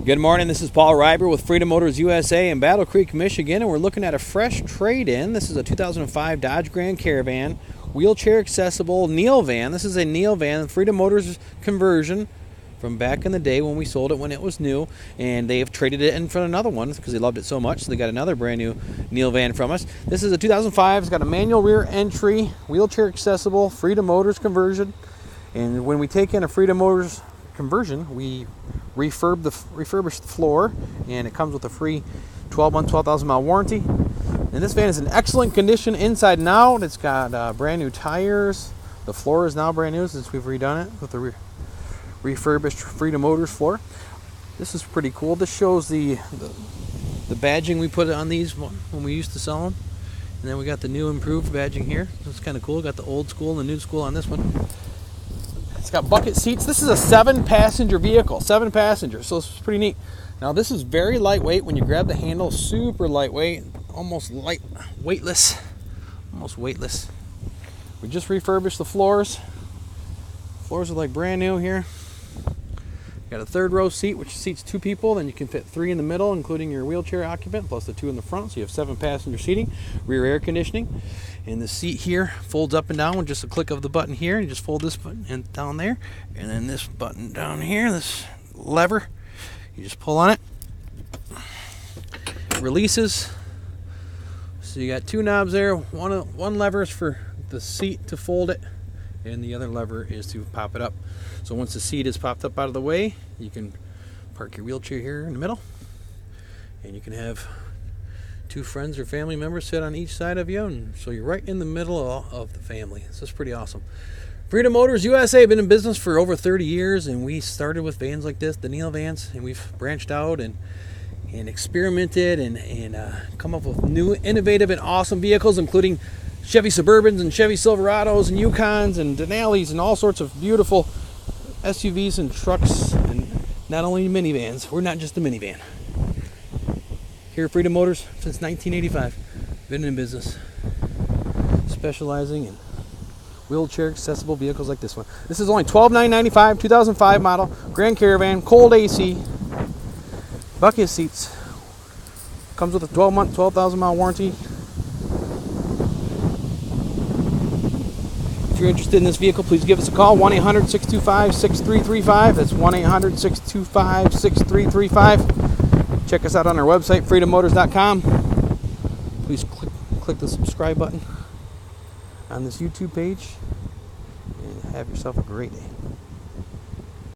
Good morning, this is Paul Reiber with Freedom Motors USA in Battle Creek, Michigan, and we're looking at a fresh trade-in. This is a 2005 Dodge Grand Caravan, wheelchair accessible Kneelvan. This is a Kneelvan, Freedom Motors conversion from back in the day when we sold it when it was new, and they have traded it in for another one because they loved it so much, so they got another brand new Kneelvan from us. This is a 2005, it's got a manual rear entry, wheelchair accessible, Freedom Motors conversion, and when we take in a Freedom Motors conversion, we refurbish the floor, and it comes with a free 12-month, 12,000-mile warranty. And this van is in excellent condition inside and out. It's got brand new tires. The floor is now brand new since we've redone it with the refurbished Freedom Motors floor. This is pretty cool. This shows the badging we put on these when we used to sell them. And then we got the new improved badging here. It's kind of cool. Got the old school and the new school on this one. It's got bucket seats. This is a 7-passenger vehicle, 7 passengers, so it's pretty neat. Now this is very lightweight. When you grab the handle, super lightweight, almost weightless. We just refurbished the floors. Floors are like brand new here. Got a 3rd row seat which seats 2 people, then you can fit 3 in the middle including your wheelchair occupant plus the 2 in the front, so you have 7-passenger seating, rear air conditioning. And the seat here folds up and down with just a click of the button here. You just fold this button and down there, and then this button down here, this lever, you just pull on it. It releases. So you got 2 knobs there. One lever is for the seat to fold it, and the other lever is to pop it up. So once the seat is popped up out of the way, you can park your wheelchair here in the middle, and you can have 2 friends or family members sit on each side of you, and so you're right in the middle of the family. So it's pretty awesome. Freedom Motors USA have been in business for over 30 years, and we started with vans like this, the Kneelvans, and we've branched out and experimented and come up with new, innovative, and awesome vehicles, including Chevy Suburbans and Chevy Silverados and Yukons and Denali's and all sorts of beautiful SUVs and trucks, and not only minivans. We're not just a minivan. Here at Freedom Motors since 1985, been in business, specializing in wheelchair accessible vehicles like this one. This is only $12,995, 2005 model, Grand Caravan, cold AC, bucket seats, comes with a 12-month, 12,000-mile warranty. If you're interested in this vehicle, please give us a call, 1-800-625-6335. That's 1-800-625-6335. Check us out on our website, freedommotors.com. Please click the subscribe button on this YouTube page, and have yourself a great day.